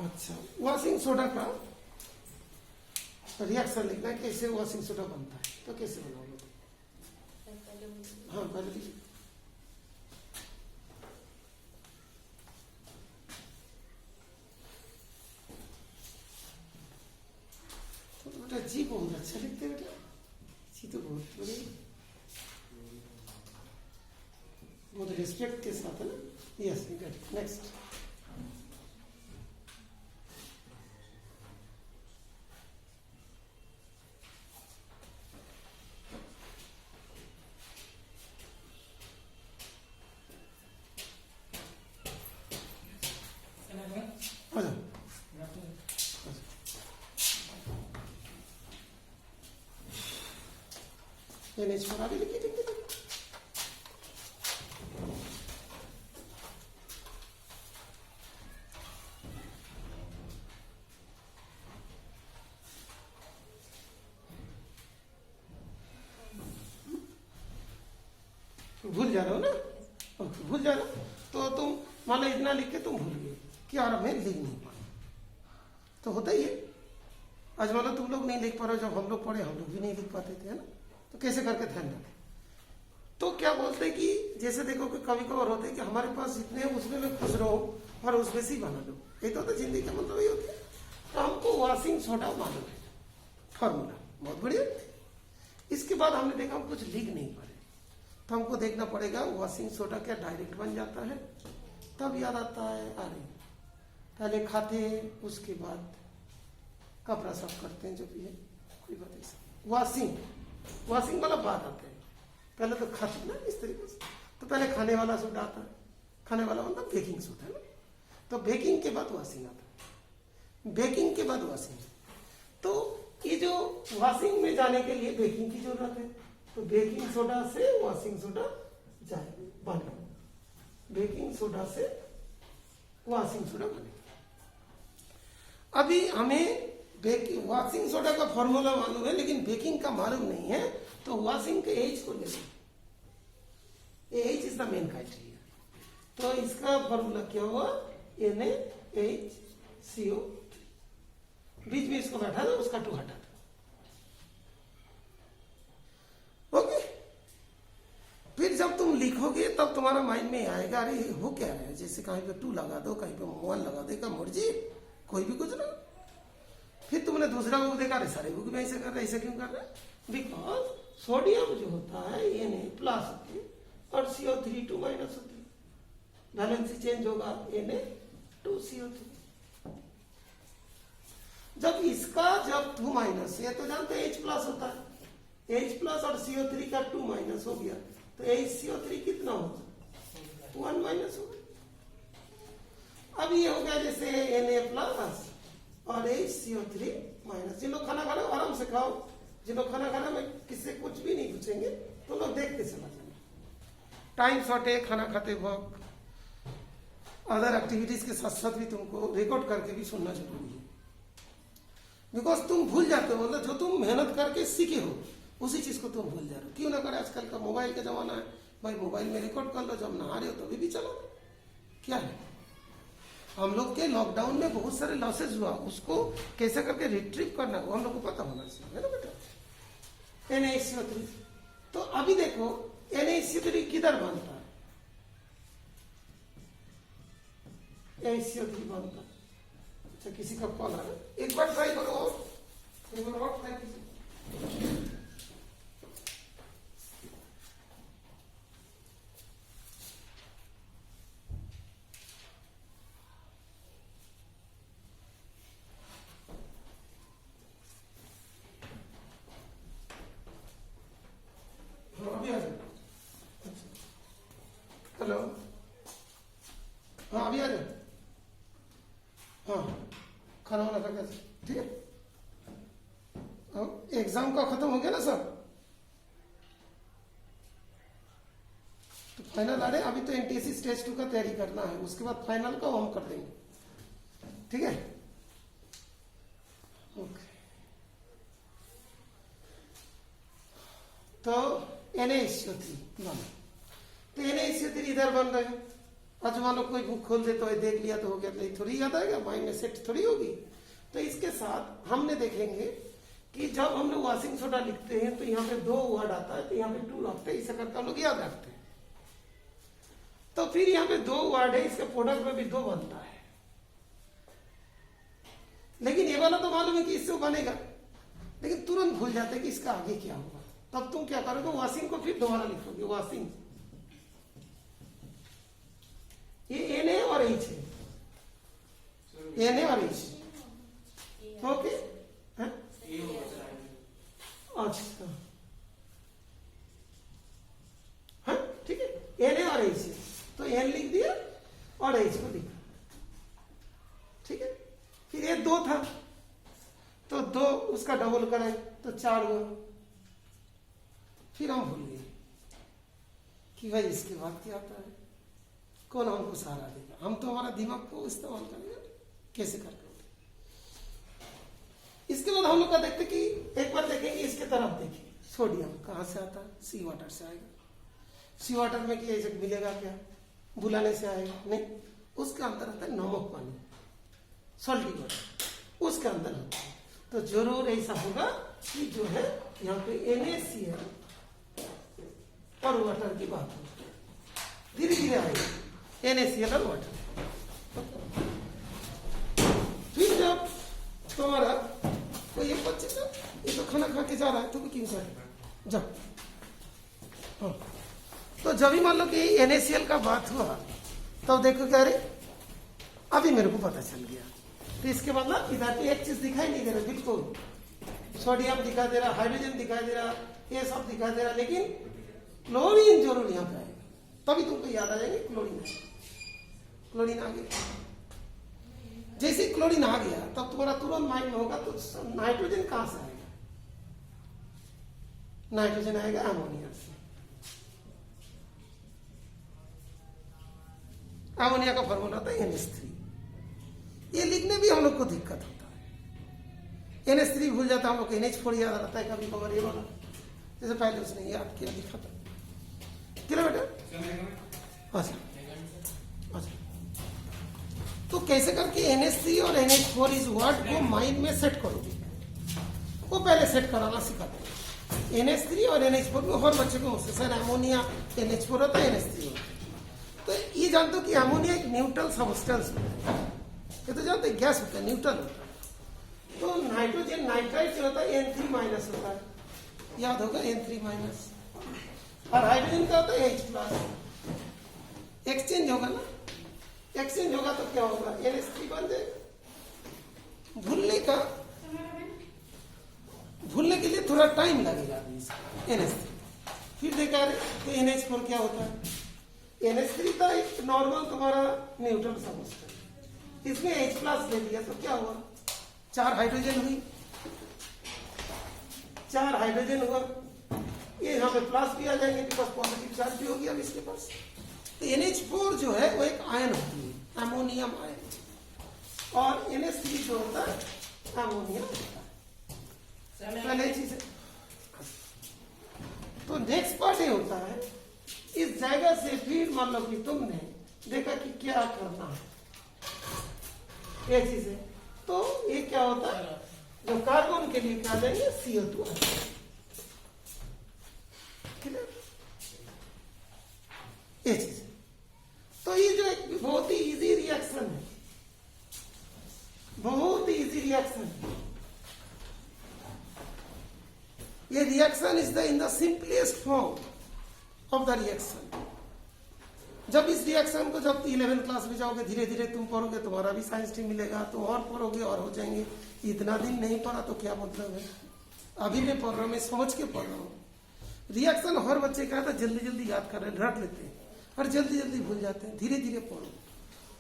अच्छा, washing soda का reaction लिखना है, कैसे वॉशिंग सोडा बनता है, तो कैसे बनाओगे? हाँ पहले लिखिए। तो बेटा जी बहुत अच्छा लिखते बेटा, जी तो बहुत बड़ी, बहुत रिस्पेक्ट के साथ है ना। Yes next. NH पर आगे लिखिए, लिखिए भूल जा रहे हो ना? ओके, भूल जा रहे हो तो तुम मान लो इतना लिख के तुम भूल गए कि यार मैं लिख नहीं पाया, तो होता ही है। आज मान लो तुम लोग नहीं लिख पा रहे हो, जब हम लोग पढ़े हम लोग भी नहीं लिख पाते थे, है ना? तो कैसे करके ध्यान रखें? तो क्या बोलते हैं कि जैसे देखो कि कभी कभार होते हैं कि हमारे पास जितने हैं उसमें मैं खुश रहूं और उसमें से ही बना लो, ये तो जिंदगी का मतलब ये होता है। तो हमको वॉशिंग सोडा मालूम है फॉर्मूला, बहुत बढ़िया। इसके बाद हमने देखा हम कुछ लिख नहीं पाए, तो हमको देखना पड़ेगा वॉशिंग सोडा क्या डायरेक्ट बन जाता है, तब याद आता है अरे पहले खाते हैं उसके बाद कपड़ा साफ करते हैं, जो भी है कोई बात नहीं। वॉशिंग वाला बात आता है, पहले तो खाते ना इस तरीके से, तो पहले खाने वाला सोडा आता है, खाने वाला मतलब बेकिंग सोडा है ना, तो बेकिंग के बाद वॉशिंग आता है, बेकिंग के बाद वॉशिंग। तो ये जो वॉशिंग में जाने के लिए बेकिंग की जरूरत है, तो बेकिंग सोडा से वॉशिंग सोडा जाए बने, बेकिंग सोडा से वॉशिंग सोडा बने। अभी हमें बेकिंग वॉशिंग सोडा का फॉर्मूला मालूम है, लेकिन बेकिंग का मालूम नहीं है, तो वॉशिंग के एच को ले लो, H is the main criteria. तो इसका फॉर्मूला क्या हुआ, NaHCO, बीच में इसको बैठा दो, उसका 2 हटा दो। ओके, फिर जब तुम लिखोगे तब तुम्हारा माइंड में आएगा अरे हो क्या रहा है, जैसे कहीं पे 2 लगा दो, कहीं पे 1 लगा देगा, मुर्जी कोई भी कुछ ना। फिर तुमने दूसरा बुक देखा, अरे सारे बुक में ऐसे कर रहे, ऐसे क्यों कर रहे? बिकॉज सोडियम जो होता है Na प्लस होती है और CO3 2 माइनस होती है, बैलेंस चेंज होगा Na to CO3। जब इसका जब 2 माइनस है तो जानते हैं H प्लस होता है, H प्लस और CO3 का 2 माइनस हो गया, तो HCO3 कितना होगा, 1 माइनस होगा। अब ये हो गया जैसे Na प्लस और HCO3 माइनस। जिन लोग खाना खा रहे हो आराम से खाओ, जिन लोग खाना खा रहे हैं किससे कुछ भी नहीं पूछेंगे, तो लोग देखते चला जाना। टाइम शॉर्ट है, खाना खाते वक्त अदर एक्टिविटीज के साथ साथ भी तुमको रिकॉर्ड करके भी सुनना जरूरी है, बिकॉज तुम भूल जाते हो, मतलब जो तुम मेहनत करके सीखे हो उसी चीज को तुम भूल जा रहे हो। क्यों ना करे, आजकल का मोबाइल का जमाना है भाई, मोबाइल में रिकॉर्ड कर लो, जब नहा रहे हो तभी भी चलो। क्या है, हम लोग के लॉकडाउन में बहुत सारे लॉसेस हुआ, उसको कैसे करके रिट्रीव करना वो हम लोग को पता होना चाहिए, है ना बेटा। NaHCO3, तो अभी देखो NaHCO3 किधर बनता है, HCO3 बनता है। अच्छा किसी का कॉल आ रहा है, एक बार ट्राई करो और एक बार और ट्राई कीजिए। हेलो, हाँ अभी आ जाओ। हाँ खाना वाना खा के, ठीक है। अब एग्जाम का खत्म हो गया ना सब, तो फाइनल आ रहे, अभी तो NTSC स्टेज 2 का तैयारी करना है, उसके बाद फाइनल का हम कर देंगे, ठीक है। ओके, तो NaHCO3 बना, तो NaHCO3 इधर बन रहे हैं आज मान लो कोई बुक खोल दे तो ये देख लिया तो हो गया, नहीं थोड़ी याद आएगा, माइंड में सेट थोड़ी होगी। तो इसके साथ हमने देखेंगे कि जब हम लोग वॉशिंग सोडा लिखते हैं तो यहाँ पे 2 वर्ड आता है, तो यहाँ पे 2 लगता है, इसे करके हम लोग याद रखते हैं। तो फिर यहाँ पे 2 वर्ड है, इसके प्रोडक्ट में भी 2 बनता है, लेकिन ये वाला तो मालूम है कि इससे बनेगा, लेकिन तुरंत भूल जाते हैं कि इसका आगे क्या होगा। तब तुम क्या करोगे, वॉशिंग को फिर दोबारा लिखोगे, वॉशिंग, ये एन है और एच है, एन है और एच, ओके। अच्छा हाँ ठीक है, एन है और एच है, तो एन लिख दिया और एच को लिखा, ठीक है। फिर ये 2 था तो 2 उसका डबल कराए तो 4 हुआ। फिर हम भूल गए कि भाई इसके बाद क्या आता है, कौन हमको सहारा देगा, हम तो हमारा दिमाग को इस्तेमाल करेंगे कैसे करके। इसके बाद हम लोग का देखते कि एक बार देखेंगे इसके तरफ, देखिए सोडियम कहाँ से आता है, सी वाटर से आएगा। सी वाटर में कि ऐसे मिलेगा क्या, बुलाने से आएगा नहीं, उसके अंदर आता है नमक पानी, सॉल्टी वाटर, उसके अंदर होता है। तो जरूर ऐसा होगा कि जो है यहाँ पे NaCl और वाटर की बात होगी, धीरे धीरे आएगा NaCl और वाटर। फिर जब तुम्हारा कोई एक बच्चे का ये तो खाना खा के जा रहा है, तो क्यों जा जा, हाँ। तो जब भी मान लो कि NaCl का बात हुआ तब देखो क्या, अरे अभी मेरे को पता चल गया। तो इसके मतलब इधर पे एक चीज दिखाई नहीं दे रहा, बिल्कुल सोडियम दिखाई दे रहा, हाइड्रोजन दिखाई दे रहा, ये सब दिखाई दे रहा, लेकिन क्लोरीन जरूर यहाँ पे आएगा, तभी तुमको याद आ जाएंगे क्लोरीन है। क्लोरीन आ गया, जैसे क्लोरीन आ गया तब तुम्हारा तुरंत माइंड में होगा तो नाइट्रोजन कहां से आएगा, नाइट्रोजन आएगा अमोनिया से। अमोनिया का फॉर्मूला होता है NH3। ये लिखने भी हम लोग को दिक्कत होता है, NH3 भूल जाता है, हम लोग को NH4 याद रहता है कभी कभार, ये वाला जैसे पहले उसने याद किया लिखा था, किया बेटा। अच्छा अच्छा, तो कैसे करके NH3 और NH4 इस वर्ड को माइंड में सेट करोगे, वो पहले सेट कराना सिखाते हैं। NH3 और NH4 में हर बच्चे को सर अमोनिया NH4 होता है, NH3 होता है। तो ये जानते हो कि अमोनिया एक न्यूट्रल सब्सटेंस होता है, ये तो जानते हैं गैस होता है, न्यूट्रल होता है। तो नाइट्रोजन नाइट्राइड जो होता है N3 माइनस होता है, याद होगा N3 माइनस, और हाइड्रोजन का होता है H प्लस। एक्सचेंज होगा ना, एक्सचेंज होगा तो क्या होगा, NH3 बन जाएगा। भूलने के लिए थोड़ा टाइम लगेगा NH3। फिर देखा तो NH4 क्या होता है, NH3 था एक नॉर्मल तुम्हारा न्यूट्रल सब्सटेंस, इसमें H प्लस ले दिया तो क्या हुआ, 4 हाइड्रोजन हुई, 4 हाइड्रोजन हुआ, ये यहाँ पे प्लस भी आ जाएंगे, बिकॉज पॉजिटिव चार्ज भी होगी अब इसके पास। तो NH4 जो है वो एक आयन होती है, अमोनियम आयन, और NH3 जो होता है अमोनियम होता है। पहले चीज है। तो नेक्स्ट पार्ट ये होता है, इस जगह से फिर मान लो कि तुमने देखा कि क्या करना है, ये चीज है। तो ये क्या होता है, जो कार्बन के लिए क्या देंगे CO2, ये चीज। तो ये जो एक बहुत ही इजी रिएक्शन है, बहुत ही इजी रिएक्शन है। ये reaction is in the simplest form of the reaction. जब इस रिएक्शन को जब 11th क्लास में जाओगे, धीरे धीरे तुम पढ़ोगे, तुम्हारा भी साइंस टीम मिलेगा, तो और पढ़ोगे और हो जाएंगे। इतना दिन नहीं पढ़ा तो क्या मतलब है, अभी मैं पढ़ रहा हूँ, मैं समझ के पढ़ रहा हूँ। रिएक्शन हर बच्चे का था, जल्दी जल्दी याद कर रहे हैं, रट लेते हैं और जल्दी जल्दी भूल जाते हैं। धीरे धीरे पढ़ो,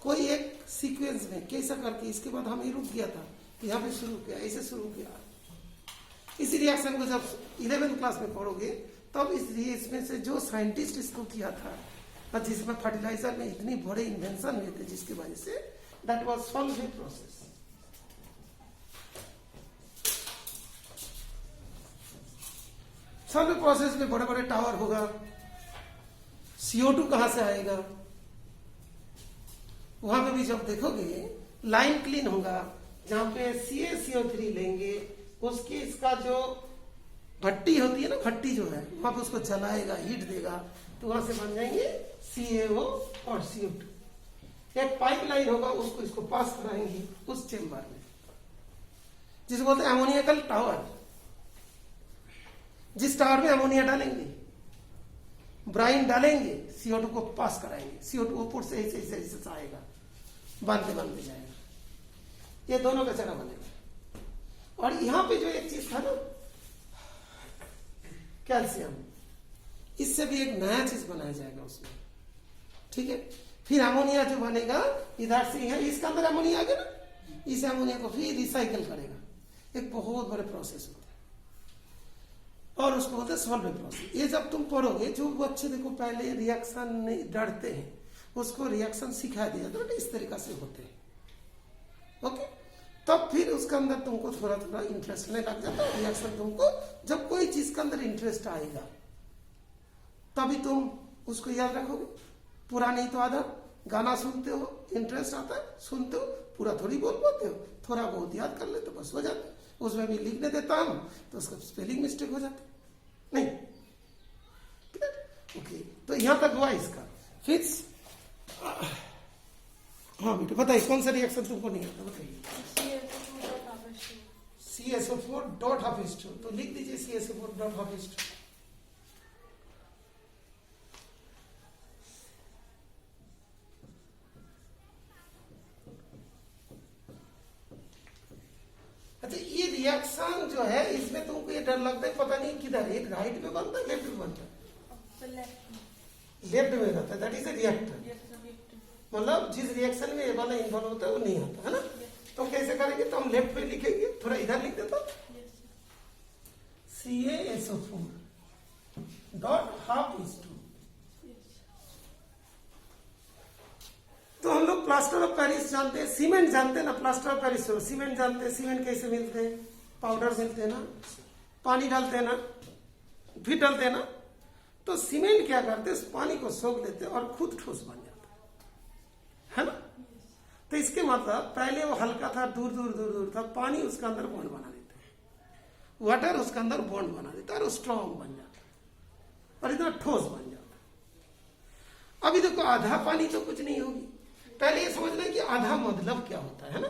कोई एक सीक्वेंस में कैसा करके, इसके बाद हम ये रुक गया था, यहाँ पे शुरू किया, ऐसे शुरू किया। इस रिएक्शन को जब 11th क्लास में पढ़ोगे तब इसमें से जो साइंटिस्ट इसको किया था, और जिसमें फर्टिलाइजर में इतनी बड़े इन्वेंशन हुए थे, जिसकी वजह say that was solvent process. Solvent process में बड़े बड़े टावर होगा, CO2 कहां से आएगा, वहां पे भी जब देखोगे लाइन क्लीन होगा, जहां पे CaCO3 लेंगे उसकी इसका जो भट्टी होती है ना, भट्टी जो है वहां पे उसको जलाएगा, हीट देगा, तो वहां से बन जाएंगे CaO और CO2। एक पाइपलाइन होगा, उसको इसको पास कराएंगे उस चेम्बर में, जिसको बोलते हैं एमोनियकल टावर। जिस टावर में अमोनिया डालेंगे, ब्राइन डालेंगे, CO2 को पास कराएंगे, CO2 ऊपर से ऐसे आएगा, बनते बनते जाएगा, ये दोनों का चरा बनेगा। और यहां पे जो एक चीज था ना कैल्शियम, इससे भी एक नया चीज बनाया जाएगा उसमें, ठीक है। फिर अमोनिया जो बनेगा इधर से, यहाँ इसके अंदर अमोनिया आ गया ना, इस अमोनिया को फिर रिसाइकल करेगा, एक बहुत बड़े प्रोसेस होता है और उसको बोलते हैं सॉल्वेंट प्रोसेस। ये जब तुम पढ़ोगे, जो बच्चे देखो पहले रिएक्शन नहीं डरते हैं, उसको रिएक्शन सिखा दिया तो इस तरीका से होते हैं, ओके। तब फिर उसके अंदर तुमको थोड़ा थोड़ा इंटरेस्ट नहीं लग जाता रिएक्शन। तुमको जब कोई चीज के अंदर इंटरेस्ट आएगा तभी तुम उसको याद रखोगे, पूरा नहीं तो आधा। गाना सुनते हो, इंटरेस्ट आता है, सुनते हो, पूरा थोड़ी बोल पाते हो, थोड़ा बहुत याद कर ले तो बस हो जाता है। उसमें भी लिखने देता हूं तो उसका स्पेलिंग मिस्टेक हो जाती नहीं, ओके। तो यहां तक हुआ इसका। फिर हाँ बेटा बताइए, कौन सा रिएक्शन तुमको नहीं आता, बताइए। CaSO4 डॉट हाफ H2, तो लिख दीजिए CaSO4 डॉट हाफ H2। अच्छा, ये रिएक्शन जो है इसमें तुमको ये डर लगता है, पता नहीं किधर, एक राइट में बनता है लेफ्ट में बनता है, लेफ्ट में रहता है, दैट इज ए रिएक्टर। मतलब जिस रिएक्शन में ये वाला इन्वॉल्व होता है वो नहीं आता है ना। तो कैसे करेंगे, तो हम लेफ्ट में लिखेंगे, थोड़ा इधर लिख देता, CaSO4 डॉट हाफ H2। तो हम लोग प्लास्टर ऑफ पेरिस जानते हैं, सीमेंट जानते हैं ना, प्लास्टर ऑफ पेरिस सीमेंट जानते हैं। सीमेंट कैसे मिलते हैं, पाउडर मिलते हैं ना, पानी डालते हैं ना, फिर डालते हैं ना। तो सीमेंट क्या करते हैं, उस पानी को सोख लेते हैं और खुद ठोस बन जाता है ना। तो इसके मतलब पहले वो हल्का था, दूर दूर दूर दूर था, पानी उसके अंदर बॉन्ड बना देता है, वाटर उसके अंदर बॉन्ड बना देता है और स्ट्रॉन्ग बन जाता है और इतना ठोस बन जाता है। अभी देखो आधा पानी तो कुछ नहीं होगी। पहले ये समझना है कि आधा मतलब क्या होता है ना।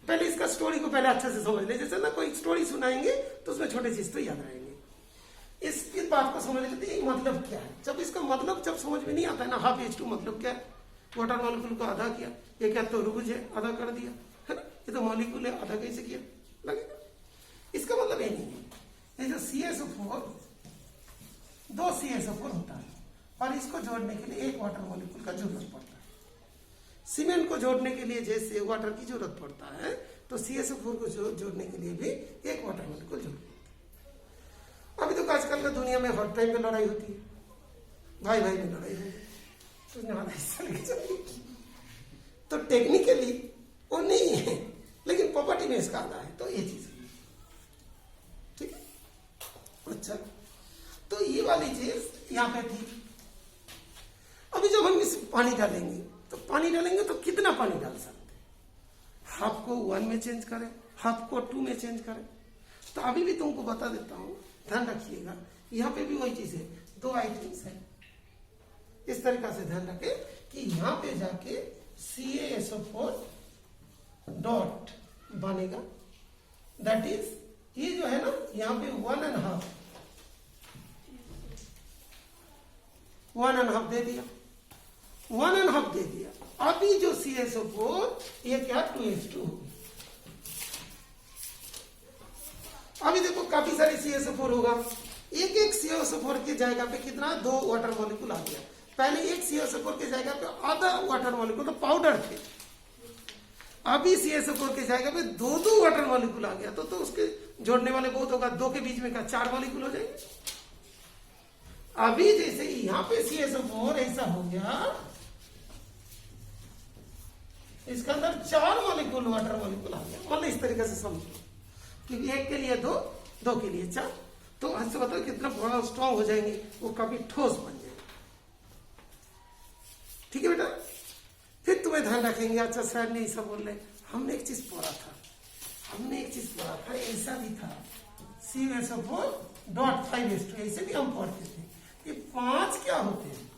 पहले इसका स्टोरी को पहले अच्छे से समझ ले, जैसे ना कोई स्टोरी सुनाएंगे तो उसमें छोटे चीज तो याद रहेंगे। इस बात को समझ लेते हैं मतलब क्या है। जब इसका मतलब जब समझ में नहीं आता है ना, हाफ H2 मतलब क्या है, वाटर मॉलिक्यूल को आधा किया, ये क्या तो रुबुज है, आधा कर दिया है ना, ये तो मॉलिक्यूल है, आधा कैसे किया लगेगा। इसका मतलब ये नहीं है। ये जो CaSO4 दो CaSO4 होता है और इसको जोड़ने के लिए एक वाटर मॉलिक्यूल का जरूरत पड़ता है। सीमेंट को जोड़ने के लिए जैसे वाटर की जरूरत पड़ता है, तो CaSO4 को जोड़ने के लिए भी एक वाटर मॉलिक्यूल जरूरत पड़ता है। अभी तो आजकल का दुनिया में हर टाइम पे लड़ाई होती है, भाई भाई में लड़ाई होती है, तुझने आधा हिस्सा लेके चली। तो टेक्निकली वो नहीं है, लेकिन प्रॉपर्टी में इसका आधा है, तो ये चीज है, ठीक है। अच्छा, तो ये वाली चीज यहाँ पे थी। अभी जब हम इस पानी डालेंगे, तो पानी डालेंगे तो कितना पानी डाल सकते हैं, हाफ को 1 में चेंज करें, हाफ को 2 में चेंज करें। तो अभी भी तुमको बता देता हूं, ध्यान रखिएगा। यहाँ पे भी वही चीज है, 2 आइटम्स है। इस तरीका से ध्यान रखें कि यहाँ पे जाके CaSO4 डॉट बनेगा, दैट इज ये जो है ना, यहाँ पे 1.5 दे दिया, 1.5 दे दिया। अभी जो CaSO4 ये क्या 2H2 होगी। अभी देखो काफी सारी CaSO4 होगा, एक एक CaSO4 की जगह पे कितना 2 वाटर मॉलिक्यूल आ गया। पहले एक CaSO4 की जगह पे आधा वाटर मॉलिक्यूल तो पाउडर थे, अभी CaSO4 की जगह पे 2 वाटर मॉलिक्यूल आ गया, तो उसके जोड़ने वाले बहुत होगा, 2 के बीच में का 4 मॉलिक्यूल हो जाएंगे। अभी जैसे यहाँ पे CaSO4 ऐसा हो गया, इसके अंदर 4 मॉलिक्यूल वाटर मॉलिक्यूल आ गया। मतलब इस तरीके से समझो, क्योंकि एक के लिए 2 के लिए 4, तो ऐसे बताओ कितना बड़ा स्ट्रॉन्ग हो जाएंगे, वो काफी ठोस बन जाएंगे। ठीक है बेटा। फिर तुम्हें ध्यान रखेंगे। अच्छा सर ने ऐसा बोल रहे, हमने एक चीज पढ़ा था, ऐसा भी था C/4.5:2, ऐसे भी हम पढ़ते थे। ये 5 क्या होते हैं?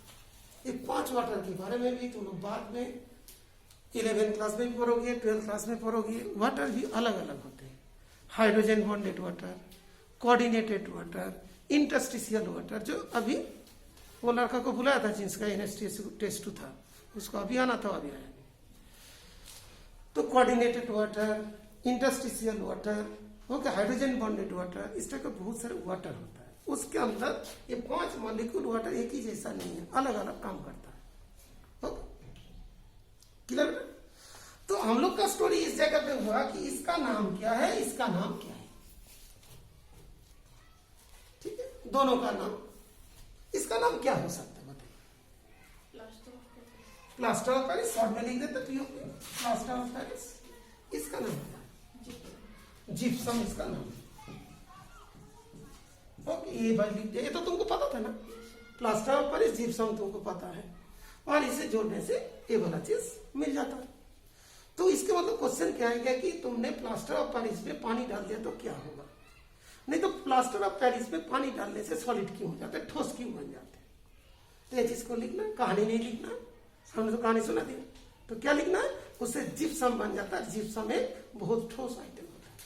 ये 5 वाटर के बारे में भी तुम लोग बाद में 11th क्लास में भी पढ़ोगे, 12th क्लास में पढ़ोगे। वाटर भी अलग अलग होते हैं, hydrogen bonded water, coordinated water, interstitial water. जो अभी वो लड़का को बुलाया था जिसका टेस्ट था, उसको अभी आना था, अभी आया नहीं। तो coordinated water, interstitial water, okay, hydrogen bonded water, इस तरह का बहुत सारे वाटर होता है। उसके अंदर ये 5 मॉलिक्यूल वाटर एक ही जैसा नहीं है, अलग अलग काम करता है। Okay, clear? तो हम लोग का स्टोरी इस जगह पे हुआ कि इसका नाम क्या है, इसका नाम क्या है, ठीक है, दोनों का नाम। इसका नाम क्या हो सकता है बताइए? प्लास्टर ऑफ पेरिस, शॉर्ट में लिख देते पीओपी, प्लास्टर ऑफ पेरिस। इसका नाम क्या है? जिप्सम इसका नाम। ओके, ये भाई लिख दिया, ये तो तुमको पता था ना, प्लास्टर ऑफ पेरिस, जिप्सम तुमको पता है, और इसे जोड़ने से ये वाला चीज मिल जाता है। तो इसके मतलब क्वेश्चन क्या है कि तुमने प्लास्टर ऑफ पेरिस में पानी डाल दिया तो क्या होगा? नहीं तो प्लास्टर ऑफ पेरिस में पानी डालने से सॉलिड क्यों हो जाते, ठोस क्यों बन जाते? तो ये चीज को लिखना, कहानी नहीं लिखना। हमने तो कहानी सुना दी, तो क्या लिखना है? उससे जिप्सम बन जाता है। जिप्सम एक बहुत ठोस आइटम होता है।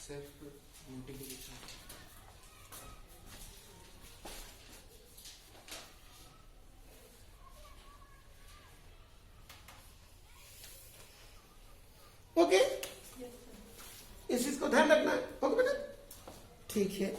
ओके, इस चीज को ध्यान रखना है। ओके बेटा, ठीक है।